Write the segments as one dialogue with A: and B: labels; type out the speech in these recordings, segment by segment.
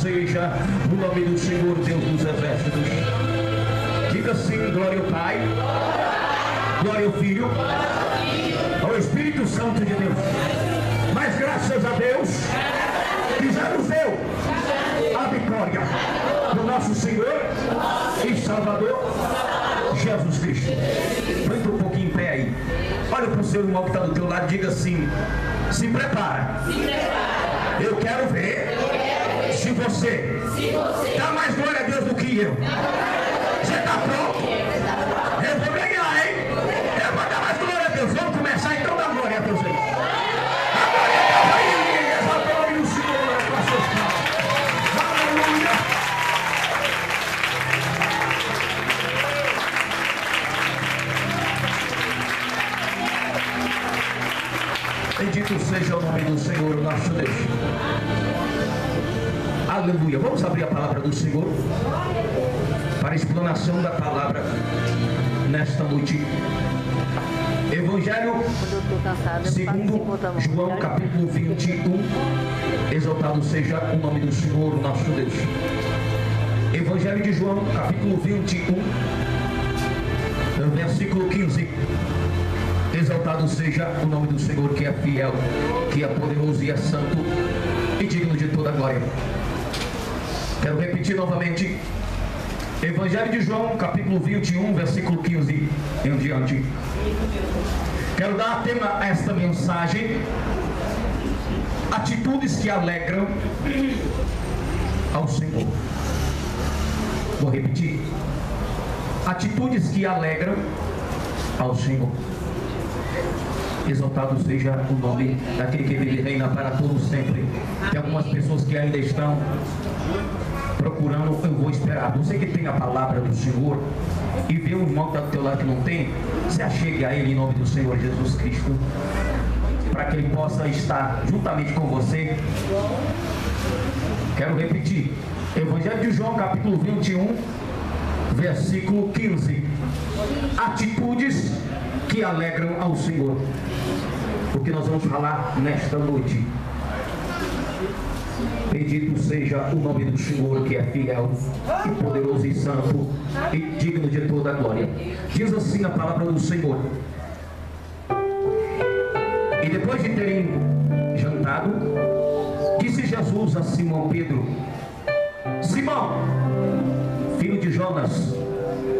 A: seja o nome do Senhor Deus dos exércitos. Diga assim: glória ao Pai, glória ao Filho, ao Espírito Santo de Deus. Mas graças a Deus que já nos deu a vitória do nosso Senhor e Salvador Jesus Cristo. Põe um pouquinho em pé aí. Olha para o seu irmão que está do teu lado e diga assim: se prepara. Eu quero ver se você dá mais glória a Deus do que eu. Você está pronto? Eu vou ganhar, hein? Eu vou dar mais glória a Deus. Vamos começar então a dar glória a Deus aí. A glória a Deus aí. Exalta o nome do Senhor com as suas palmas. Aleluia. Bendito seja o nome do Senhor, nosso Deus. Aleluia. Vamos abrir a palavra do Senhor para a explanação da palavra nesta noite. Evangelho segundo João, capítulo 21. Exaltado seja o nome do Senhor, nosso Deus. Evangelho de João, capítulo 21, versículo 15. Exaltado seja o nome do Senhor, que é fiel, que é poderoso e é santo e digno de toda glória. Quero repetir novamente. Evangelho de João, capítulo 21, versículo 15 em diante. Quero dar tema a esta mensagem: atitudes que alegram ao Senhor. Vou repetir: atitudes que alegram ao Senhor. Exaltado seja o nome daquele que vive e reina para todos sempre. Tem algumas pessoas que ainda estão procurando. Eu vou esperar. Você que tem a palavra do Senhor e vê um irmão que está do teu lado que não tem, se achegue a ele em nome do Senhor Jesus Cristo, para que ele possa estar juntamente com você. Quero repetir. Evangelho de João, capítulo 21, versículo 15. Atitudes que alegram ao Senhor. O que nós vamos falar nesta noite. Bendito seja o nome do Senhor, que é fiel e poderoso e santo e digno de toda a glória. Diz assim a palavra do Senhor: e depois de terem jantado, disse Jesus a Simão Pedro: Simão, filho de Jonas,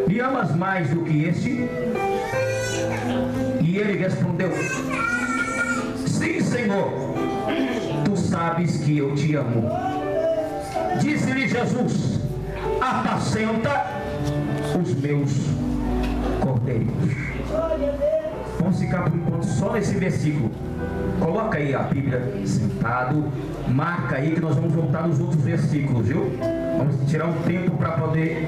A: me amas mais do que este? E ele respondeu: sim, Senhor, tu sabes que eu te amo. Disse-lhe Jesus: apacenta os meus cordeiros. Vamos ficar por enquanto só nesse versículo. Coloca aí a Bíblia sentado, marca aí que nós vamos voltar nos outros versículos, viu? Vamos tirar um tempo para poder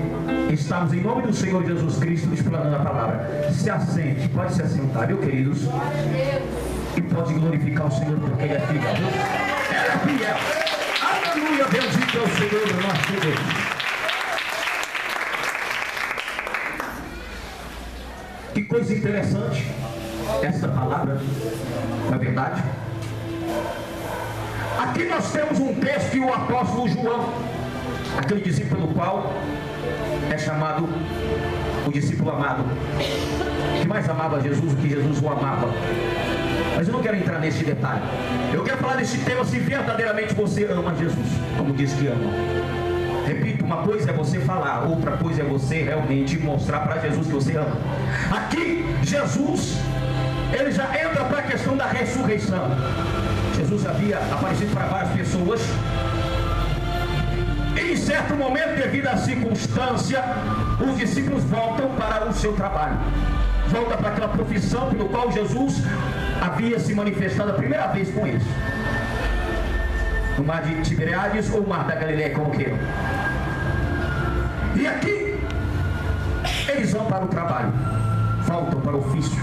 A: estarmos em nome do Senhor Jesus Cristo explanando a palavra. Se assente, pode se assentar, viu, queridos? E pode glorificar o Senhor porque Ele é fiel, viu? Ele é fiel. Aleluia, bendito é o Senhor nosso Deus. Que coisa interessante essa palavra, não é verdade? Aqui nós temos um texto que o apóstolo João, aquele discípulo qual é chamado o discípulo amado, que mais amava Jesus do que Jesus o amava. Mas eu não quero entrar nesse detalhe. Eu quero falar desse tema: se verdadeiramente você ama Jesus, como diz que ama. Repito, uma coisa é você falar, outra coisa é você realmente mostrar para Jesus que você ama. Aqui, Jesus, ele já entra para a questão da ressurreição. Jesus havia aparecido para várias pessoas. E em certo momento, devido à circunstância, os discípulos voltam para o seu trabalho. Volta para aquela profissão pelo qual Jesus havia se manifestado a primeira vez com eles. No mar de Tiberíades ou mar da Galileia, como queiram. E aqui, eles vão para o trabalho. Voltam para o ofício.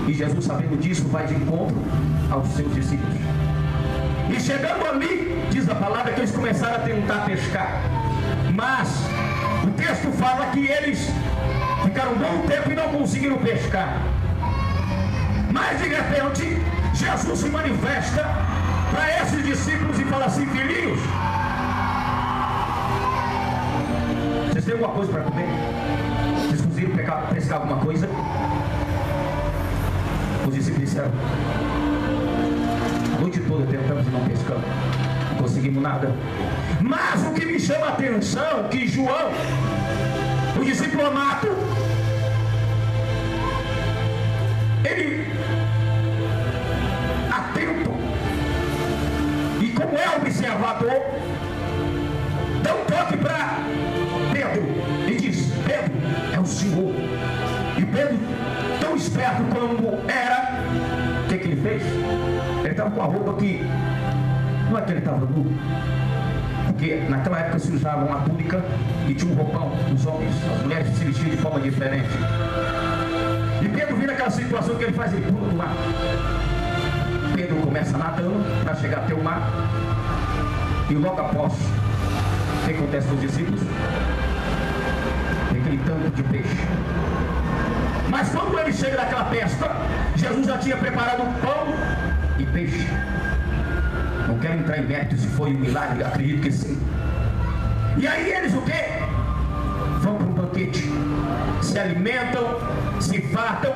A: E Jesus, sabendo disso, vai de encontro aos seus discípulos. E chegando ali, diz a palavra que eles começaram a tentar pescar. Mas o texto fala que eles ficaram um bom tempo e não conseguiram pescar. Mas de repente, Jesus se manifesta para esses discípulos e fala assim: filhinhos, coisa para comer? Vocês conseguiram pescar alguma coisa? Os discípulos disseram: a noite toda tentamos e não pescamos, não conseguimos nada. Mas o que me chama a atenção é que João, o discípulo amado, ele, atento e como é observador, dá um toque para Pedro e diz: Pedro, é o Senhor. E Pedro, tão esperto como era, o que ele fez? Ele estava com a roupa que não é que ele estava nu, porque naquela época se usava uma túnica e tinha um roupão. Os homens, as mulheres se vestiam de forma diferente. E Pedro vira aquela situação que ele faz, ele pula do mar. Pedro começa nadando para chegar até o mar, e logo após, o que acontece com os discípulos? Tem aquele tanto de peixe. Mas quando ele chega naquela pesca, Jesus já tinha preparado pão e peixe. Não quero entrar em mérito se foi um milagre, acredito que sim. E aí eles o quê? Vão para um banquete, se alimentam, se fartam,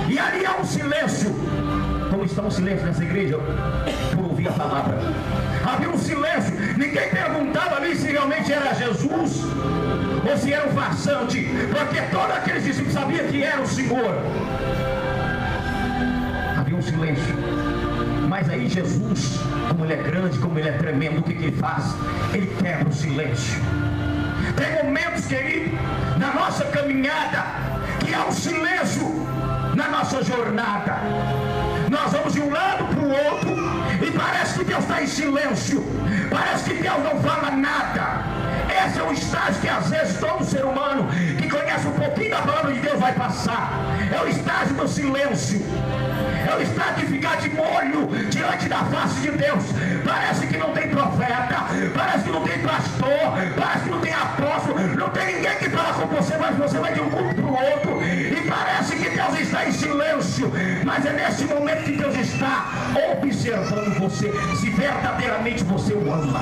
A: e ali há um silêncio. Como está um silêncio nessa igreja por ouvir a palavra? Havia um silêncio. Ninguém perguntava ali se realmente era Jesus ou se era um farsante, porque todos aqueles discípulos sabiam que era o Senhor. Havia um silêncio. Mas aí Jesus, como ele é grande, como ele é tremendo, o que ele faz? Ele quebra o silêncio. Tem momentos, querido, na nossa caminhada, que há um silêncio na nossa jornada. Nós vamos de um lado para o outro e parece que Deus está em silêncio, parece que Deus não fala nada. Esse é um estágio que às vezes todo ser humano que conhece um pouquinho da palavra de Deus vai passar. É o estágio do silêncio, é o estágio de ficar de molho diante da face de Deus. Parece que não tem profeta, parece que não tem pastor, parece que não tem apóstolo, não tem ninguém que fala com você, mas você vai de um culto para o outro e parece que Deus está em silêncio. Mas é nesse momento que Deus está observando você, se verdadeiramente você o ama,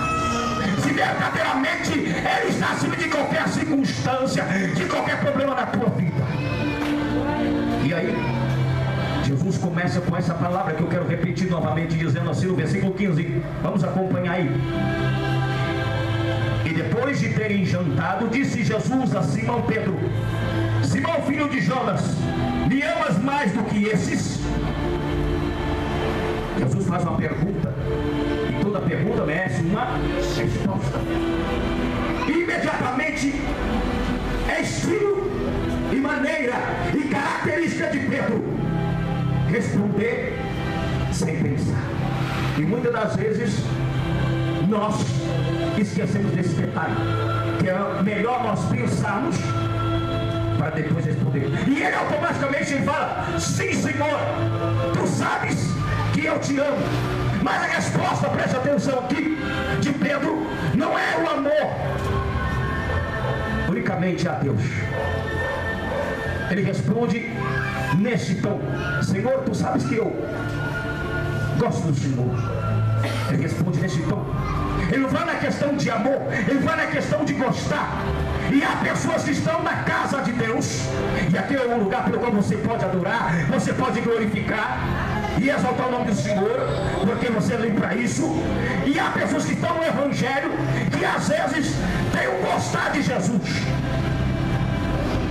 A: se verdadeiramente Ele está acima de qualquer circunstância, de qualquer problema na tua vida. E aí Jesus começa com essa palavra que eu quero repetir novamente, dizendo assim no versículo 15, vamos acompanhar aí. E depois de terem jantado, disse Jesus a Simão Pedro: Simão, filho de Jonas, me amas mais do que esses? Jesus faz uma pergunta, e toda pergunta merece uma resposta. E imediatamente é estilo e maneira e característica de Pedro responder sem pensar. E muitas das vezes nós esquecemos desse detalhe, que é melhor nós pensarmos para depois responder. E ele automaticamente fala: sim, Senhor, tu sabes que eu te amo. Mas a resposta, preste atenção aqui, de Pedro não é o amor unicamente a Deus. Ele responde nesse tom: Senhor, tu sabes que eu gosto do Senhor. Ele responde nesse tom. Ele não vai na questão de amor, ele vai na questão de gostar. E há pessoas que estão na casa de Deus, e aqui é um lugar pelo qual você pode adorar, você pode glorificar e exaltar o nome do Senhor, porque você vem para isso. E há pessoas que estão no Evangelho, que às vezes tem um gostar de Jesus,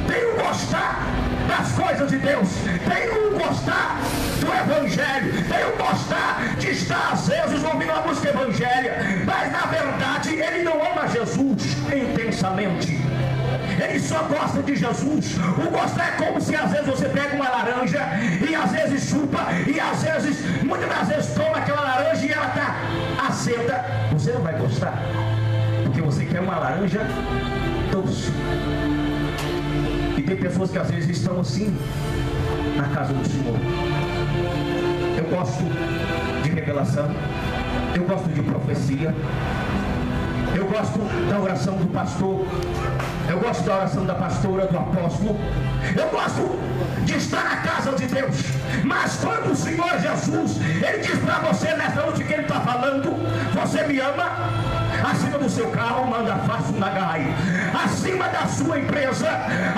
A: tem um gostar das coisas de Deus, tem um gostar do Evangelho, tem um gostar de estar às vezes ouvindo uma música evangélica, mas na verdade ele não ama Jesus intensamente. Ele só gosta de Jesus. O gostar é como se às vezes você pega uma laranja e às vezes chupa, e às vezes, muitas das vezes toma aquela laranja e ela está azeda. Você não vai gostar, porque você quer uma laranja doce. E tem pessoas que às vezes estão assim na casa do Senhor. Eu gosto de revelação, eu gosto de profecia, eu gosto da oração do pastor, eu gosto da oração da pastora, do apóstolo, eu gosto de estar na casa de Deus. Mas quando o Senhor Jesus, Ele diz para você nessa noite que Ele está falando: você me ama? acima do seu carro, manda fácil na gai, acima da sua empresa,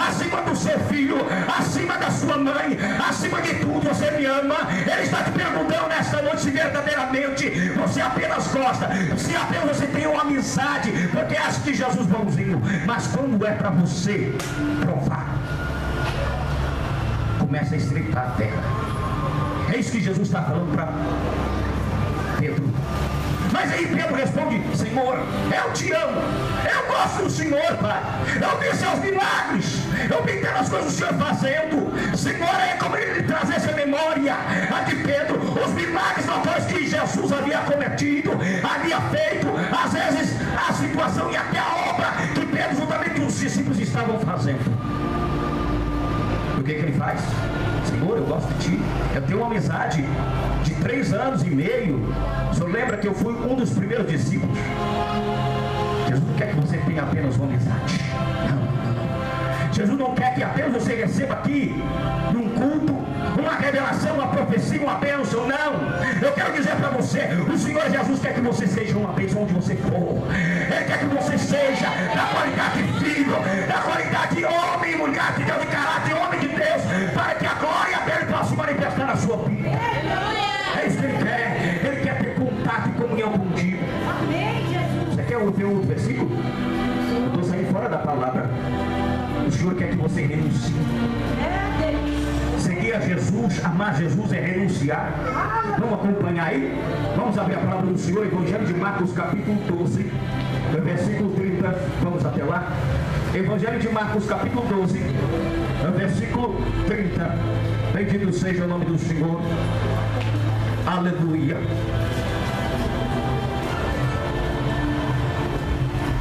A: acima do seu filho, acima da sua mãe, acima de tudo. Você me ama? Ele está te perguntando nesta noite se verdadeiramente você apenas gosta, se apenas você tem uma amizade, porque acha que Jesus é bonzinho. Mas quando é para você provar, começa a estreitar a terra. É isso que Jesus está falando para Pedro. Mas aí Pedro responde: Senhor, eu te amo, eu gosto do Senhor, Pai, eu vi seus milagres, eu vi as coisas do Senhor fazendo. Senhor, é como ele trazer essa memória a de Pedro, os milagres notórios que Jesus havia cometido, havia feito, às vezes a situação e até a obra que Pedro, juntamente com os discípulos, estavam fazendo. O que ele faz? Senhor, eu gosto de ti, eu tenho uma amizade de 3 anos e meio. O senhor lembra que eu fui um dos primeiros discípulos? Jesus não quer que você tenha apenas uma amizade. Não. Jesus não quer que apenas você receba aqui num culto uma revelação, uma profecia, uma bênção. Não, eu quero dizer para você, o Senhor Jesus quer que você seja uma bênção onde você for. Ele quer que você seja da qualidade de filho, da qualidade de homem e mulher de Deus, de caráter, homem de Deus, para que a glória dele possa se manifestar na sua vida. É isso que ele quer. Ele quer ter contato e comunhão contigo. Você quer ouvir outro versículo? Eu estou saindo fora da palavra. O Senhor quer que você renuncie. Seguir a Jesus, amar Jesus é renunciar. Vamos acompanhar aí? Vamos abrir a palavra do Senhor, Evangelho de Marcos, capítulo 12, versículo 30. Vamos até lá. Evangelho de Marcos, capítulo 12, versículo 30. Bendito seja o nome do Senhor. Aleluia.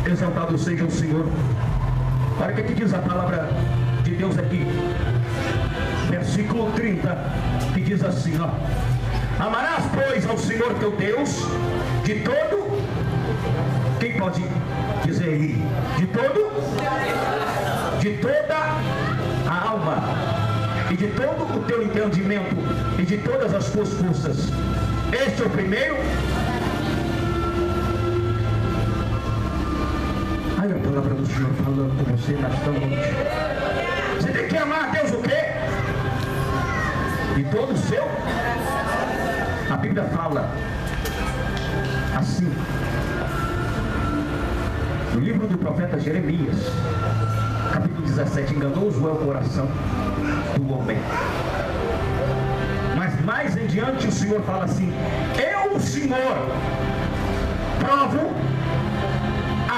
A: Exaltado seja o Senhor. Olha o que diz a palavra de Deus aqui. Versículo 30, que diz assim, ó: amarás, pois, ao Senhor teu Deus de todo. Quem pode dizer aí? De todo? De toda a alma, e de todo o teu entendimento, e de todas as tuas forças. Este é o primeiro. Aí a palavra do Senhor falando com você nesta noite. Você tem que amar a Deus o quê? De todo o seu. A Bíblia fala assim, no livro do profeta Jeremias, capítulo 17: enganoso é o coração do homem. Mas mais em diante o Senhor fala assim: eu, o Senhor, provo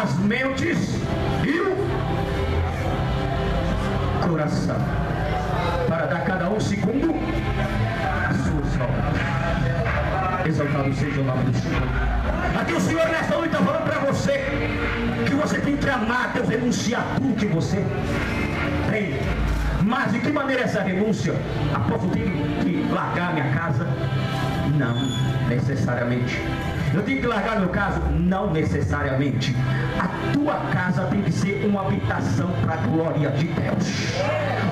A: as mentes e o coração, para dar cada um segundo as suas obras. Exaltado seja o nome do Senhor. Aqui o Senhor nesta noite está falando para você que você tem que amar Deus, renunciar tudo que você tem. Mas de que maneira essa renúncia? Após eu tenho que largar minha casa? Não necessariamente. Eu tenho que largar meu caso? Não necessariamente. A tua casa tem que ser uma habitação para a glória de Deus.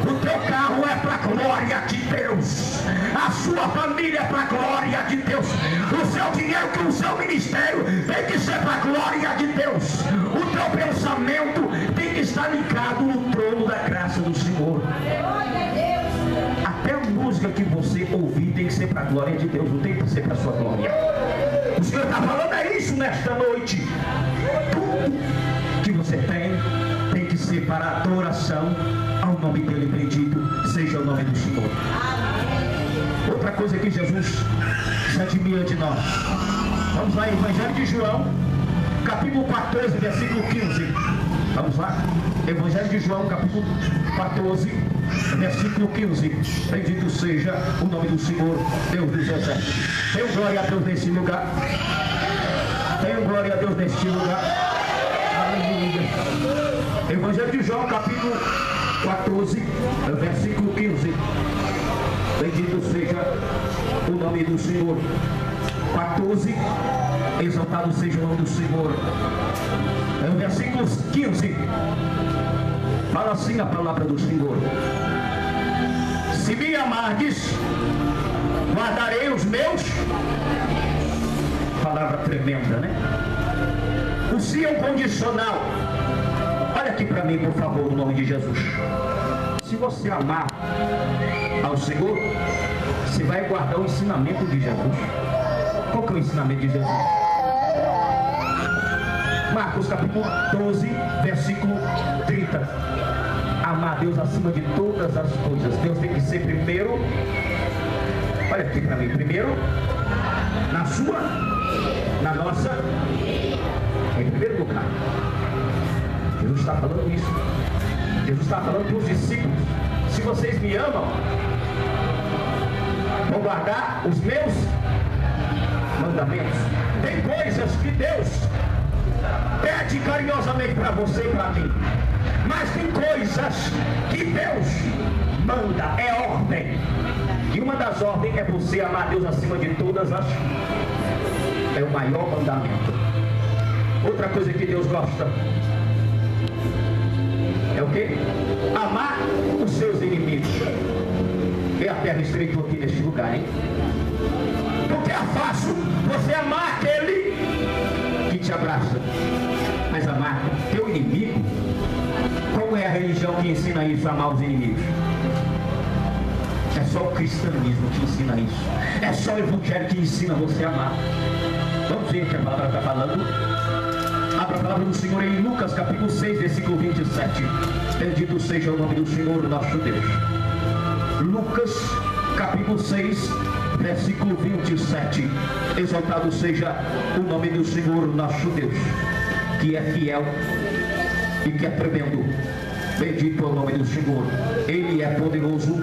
A: O teu carro é para a glória de Deus. A sua família é para a glória de Deus. O seu dinheiro, o seu ministério tem que ser para a glória de Deus. O teu pensamento tem que estar ligado no trono da graça do Senhor. Até a música que você ouvir tem que ser para a glória de Deus, não tem que ser para a sua glória. O Senhor está falando é isso nesta noite. Tudo que você tem que ser para a adoração ao nome dele. Bendito seja o nome do Senhor. Outra coisa que Jesus se admira de nós. Vamos lá, Evangelho de João, capítulo 14, versículo 15. Vamos lá, Evangelho de João, capítulo 14, versículo 15. Bendito seja o nome do Senhor, Deus dos exércitos. Tenho glória a Deus nesse lugar. Tenho glória a Deus neste lugar. Aleluia. Evangelho de João, capítulo 14, versículo 15. Bendito seja o nome do Senhor. 14, exaltado seja o nome do Senhor. Versículo 15. Fala assim a palavra do Senhor: se me amardes, guardarei os meus. Palavra tremenda, né? O sim é um condicional. Olha aqui para mim, por favor, no nome de Jesus. Se você amar ao Senhor, você vai guardar o ensinamento de Jesus. Qual que é o ensinamento de Jesus? Marcos capítulo 12, versículo 30. Amar a Deus acima de todas as coisas. Deus tem que ser primeiro. Olha aqui para mim. Primeiro, na sua, na nossa, em primeiro lugar. Jesus está falando isso. Jesus está falando para os discípulos: se vocês me amam, vão guardar os meus mandamentos. Tem coisas que Deus pede carinhosamente para você e para mim, mas tem coisas que Deus manda, é ordem. E uma das ordens é você amar a Deus acima de todas as. É o maior mandamento. Outra coisa que Deus gosta é o que? Amar os seus inimigos. E a terra estreitou aqui neste lugar, hein? Porque é fácil você amar aquele que te abraça, mas amar teu inimigo. Qual é a religião que ensina isso, amar os inimigos? É só o cristianismo que ensina isso. É só o evangelho que ensina você a amar. Vamos ver o que a palavra está falando. Abra a palavra do Senhor em Lucas capítulo 6, versículo 27. Bendito seja o nome do Senhor, nosso Deus. Lucas capítulo 6, versículo 27. Exaltado seja o nome do Senhor, nosso Deus, que é fiel e que é tremendo. Bendito é o nome do Senhor. Ele é poderoso,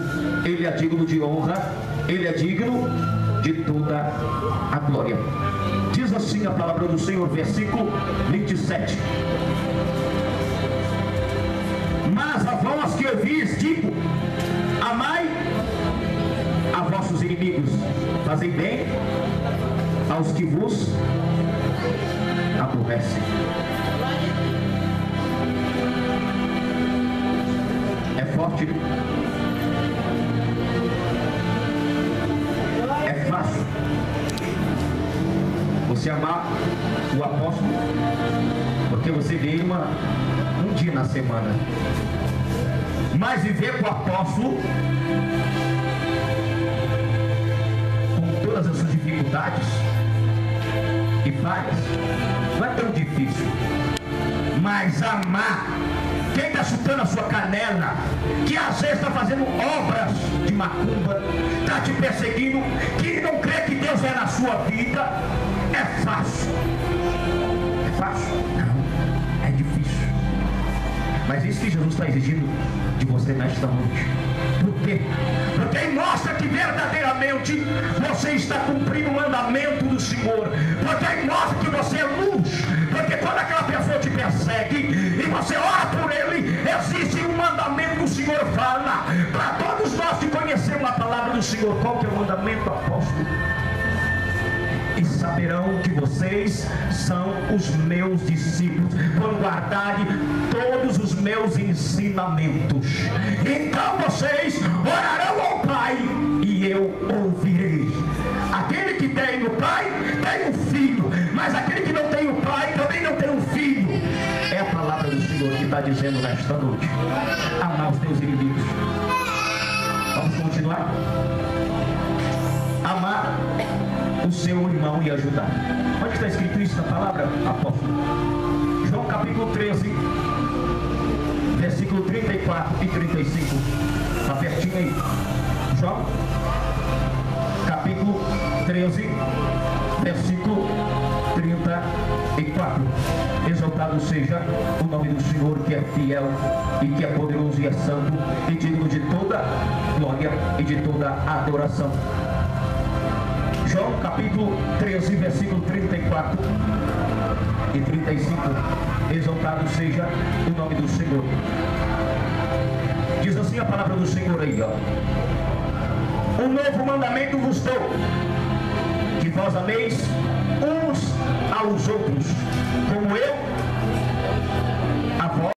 A: Ele é digno de honra, Ele é digno de toda a glória. Diz assim a palavra do Senhor, versículo 27. Mas a vós que ouvis, digo: amai a vossos inimigos, fazei bem aos que vos aborrecem. É forte. É fácil você amar o apóstolo, porque você vê um dia na semana. Mas viver com o apóstolo, com todas as suas dificuldades e falhas, não é tão difícil. Mas amar quem está chutando a sua canela, que às vezes está fazendo obras de macumba, está te perseguindo, que não crê que Deus é na sua vida, é fácil. É fácil? Não, é difícil. Mas isso que Jesus está exigindo de você nesta noite. Por quê? Porque mostra que verdadeiramente você está cumprindo o mandamento do Senhor. Porque mostra que você é luz. Porque quando aquela pessoa te persegue e você ora por ele, existe um mandamento que o Senhor fala para todos nós que conhecemos a palavra do Senhor. Qual que é o mandamento, apóstolo? E saberão que vocês são os meus discípulos quando guardarem todos os meus ensinamentos. Então vocês orarão ao Pai e eu ouvirei. Aquele que tem o Pai tem o Filho, mas aquele que não tem o Pai também não tem o Filho. É a palavra do Senhor que está dizendo nesta noite: amar os teus inimigos. Vamos continuar? Amar o seu irmão e ajudar. Onde está escrito isso na palavra, apóstolo? João capítulo 13, versículo 34 e 35. Está pertinho aí. João capítulo 13, versículo 34. Exaltado seja o nome do Senhor, que é fiel e que é poderoso e é santo e digno de toda glória e de toda adoração. João capítulo 13, versículo 34 e 35. Exaltado seja o nome do Senhor. Diz assim a palavra do Senhor aí, ó: um novo mandamento vos dou, que vós ameis uns aos outros, como eu